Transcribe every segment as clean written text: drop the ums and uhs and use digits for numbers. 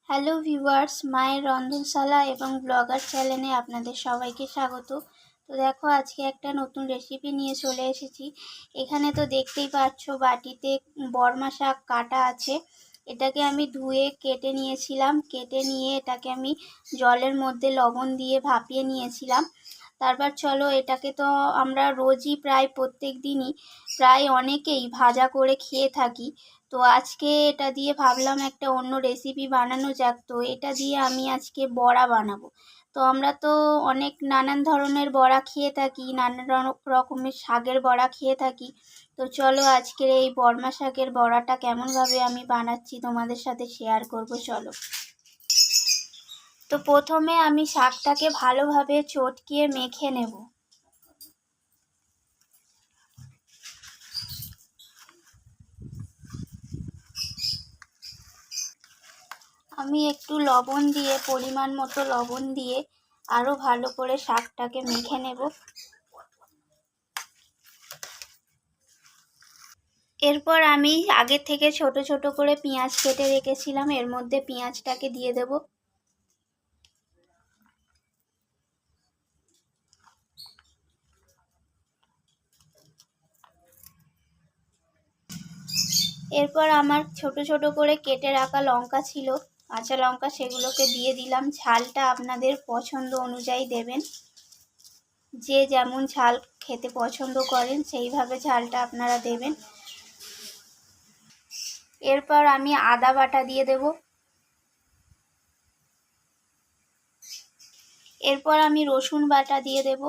Hello viewers, মায়ের রন্ধনশালা এবং blogger চ্যানেলে আপনাদের সবাইকে স্বাগত। তো দেখো, আজকে একটা নতুন রেসিপি নিয়ে চলে এসেছি। এখানে তো দেখতেই পাচ্ছ বাটিতে বর্মা শাক কাটা আছে। এটাকে আমি ধুয়ে কেটে নিয়েছিলাম। কেটে নিয়ে এটাকে আমি জলের মধ্যে লবণ দিয়ে ভাপিয়ে নিয়েছিলাম। তারপর চলো, এটাকে তো আমরা রোজই প্রায় প্রত্যেক দিনই প্রায় অনেকেই ভাজা করে খেয়ে থাকি। তো আজকে এটা দিয়ে ভাবলাম একটা অন্য রেসিপি বানানো যাক। তো এটা দিয়ে আমি আজকে বড়া বানাবো। তো আমরা তো অনেক নানান ধরনের বড়া খেয়ে থাকি, নানান রকমের শাকের বড়া খেয়ে থাকি। তো চলো, আজকের এই বর্মা শাকের বড়াটা কেমনভাবে আমি বানাচ্ছি তোমাদের সাথে শেয়ার করব। চলো। তো প্রথমে আমি শাকটাকে ভালোভাবে চটকিয়ে মেখে নেব। আমি একটু লবণ দিয়ে, পরিমাণ মতো লবণ দিয়ে আরও ভালো করে শাকটাকে মেখে নেব। এরপর আমি আগে থেকে ছোট ছোট করে পেঁয়াজ কেটে রেখেছিলাম, এর মধ্যে পেঁয়াজটাকে দিয়ে দেব। এরপর আমার ছোট ছোট করে কেটে রাখা লঙ্কা ছিল, কাঁচা লঙ্কা, সেগুলোকে দিয়ে দিলাম। ঝালটা আপনাদের পছন্দ অনুযায়ী দেবেন। যে যেমন ঝাল খেতে পছন্দ করেন সেইভাবে ঝালটা আপনারা দেবেন। এরপর আমি আদা বাটা দিয়ে দেব। এরপর আমি রসুন বাটা দিয়ে দেব।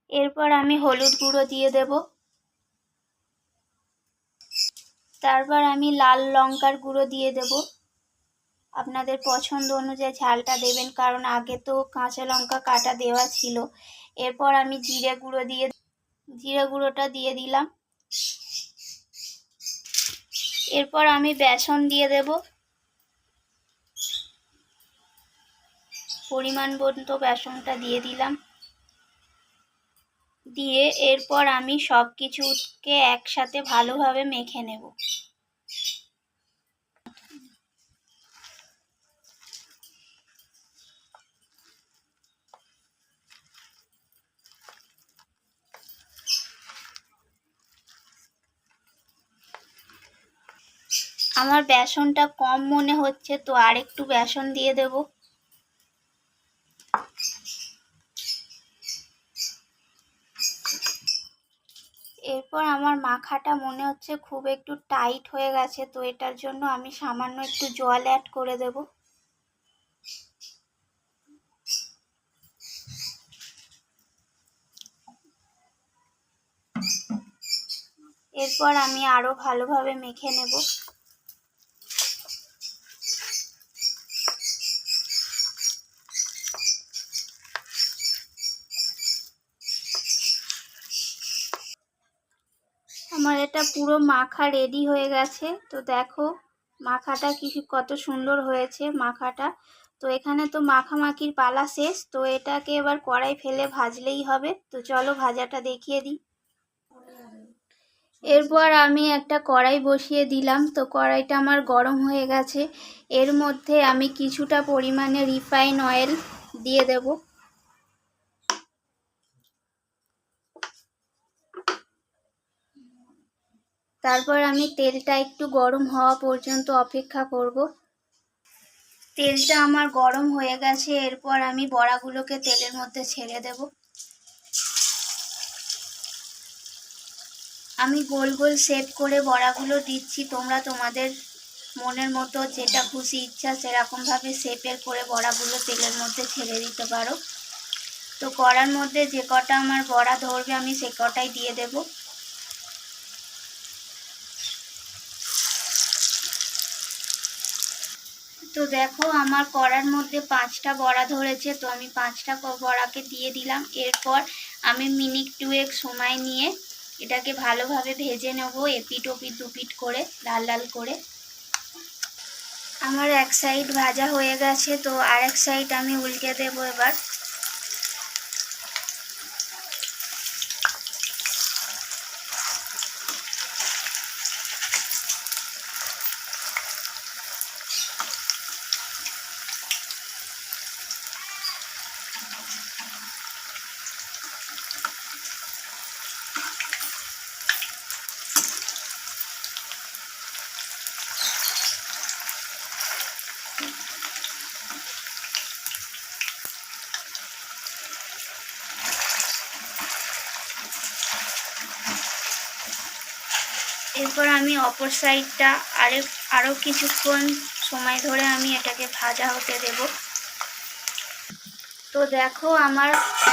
এরপর আমি হলুদ গুঁড়ো দিয়ে দেব। তারপর আমি লাল লঙ্কার গুঁড়ো দিয়ে দেব। আপনাদের পছন্দ অনুযায়ী ঝালটা দেবেন, কারণ আগে তো কাঁচা লঙ্কা কাটা দেওয়া ছিল। এরপর আমি জিরে গুঁড়োটা দিয়ে দিলাম। এরপর আমি বেসন দিয়ে দেব, পরিমাণ মতো বেসনটা দিয়ে দিলাম। দিয়ে এরপর আমি সব কিছুকে একসাথে ভালোভাবে মেখে নেব। আমার বেসনটা কম মনে হচ্ছে, তো আর একটু বেসন দিয়ে দেব। এরপর আমার মাখাটা মনে হচ্ছে খুব একটু টাইট হয়ে গেছে, তো এটার জন্য আমি সামান্য একটু জল অ্যাড করে দেব। এরপর আমি আরো ভালোভাবে মেখে নেব। আমার এটা পুরো মাখা রেডি হয়ে গেছে। তো দেখো মাখাটা কত সুন্দর হয়েছে মাখাটা। তো এখানে তো মাখামাখির পালা শেষ। তো এটাকে এবার কড়াই ফেলে ভাজলেই হবে। তো চলো ভাজাটা দেখিয়ে দিই। এরপর আমি একটা কড়াই বসিয়ে দিলাম। তো কড়াইটা আমার গরম হয়ে গেছে। এর মধ্যে আমি কিছুটা পরিমাণে রিফাইন অয়েল দিয়ে দেব। তারপর আমি তেলটা একটু গরম হওয়া পর্যন্ত অপেক্ষা করব। তেলটা আমার গরম হয়ে গেছে। এরপর আমি বড়াগুলোকে তেলের মধ্যে ছেড়ে দেব। আমি গোল গোল শেপ করে বড়াগুলো দিচ্ছি। তোমরা তোমাদের মনের মতো যেটা খুশি ইচ্ছা সেরকমভাবে শেপের করে বড়াগুলো তেলের মধ্যে ছেড়ে দিতে পারো। তো কড়ার মধ্যে যে কটা আমার বড়া ধরবে আমি সে কটাই দিয়ে দেব। তো দেখো আমার কড়ার মধ্যে 5টা বড়া ধরেছে। তো আমি 5টা বড়াকে দিয়ে দিলাম। এরপর আমি মিনিট 2 সময় নিয়ে এটাকে ভালোভাবে ভেজে নেব, এপিট ওপিট দুপিট করে, লাল লাল করে। আমার এক সাইড ভাজা হয়ে গেছে। তো আর এক সাইড আমি উল্টে দেব এবার। তারপর আমি অপর সাইডটা আরও কিছুক্ষণ সময় ধরে আমি এটাকে ভাজা হতে দেব। তো দেখো আমার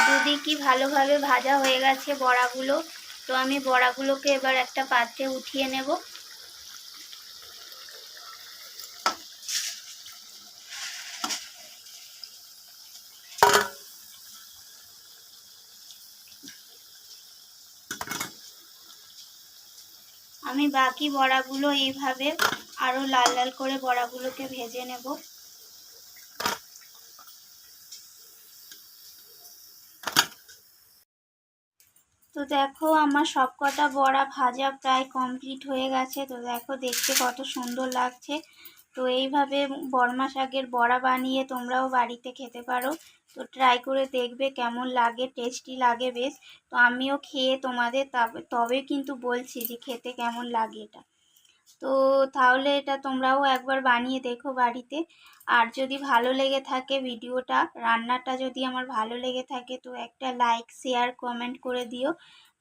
দুদিকই ভালোভাবে ভাজা হয়ে গেছে বড়াগুলো। তো আমি বড়াগুলোকে এবার একটা পাত্রে উঠিয়ে নেব। আমি বাকি বড়াগুলো এইভাবে আরও লাল লাল করে বড়াগুলোকে ভেজে নেব। তো দেখো আমার সবকটা বড়া ভাজা প্রায় কমপ্লিট হয়ে গেছে। তো দেখো দেখতে কত সুন্দর লাগছে। তো এইভাবে বর্মা শাকের বড়া বানিয়ে তোমরাও বাড়িতে খেতে পারো। তো ট্রাই করে দেখবে কেমন লাগে, টেস্টি লাগে বেশ। তো আমিও খেয়ে তোমাদের তবে কিন্তু বলছি যে খেতে কেমন লাগে এটা। তো তাহলে এটা তোমরাও একবার বানিয়ে দেখো বাড়িতে। আর যদি ভালো লেগে থাকে ভিডিওটা, রান্নাটা যদি আমার ভালো লেগে থাকে তো একটা লাইক শেয়ার কমেন্ট করে দিও,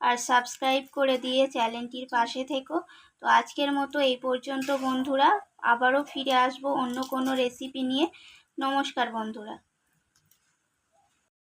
আর সাবস্ক্রাইব করে দিয়ে চ্যানেলটির পাশে থেকো। তো আজকের মতো এই পর্যন্ত বন্ধুরা, আবারও ফিরে আসবো অন্য কোনো রেসিপি নিয়ে। নমস্কার বন্ধুরা।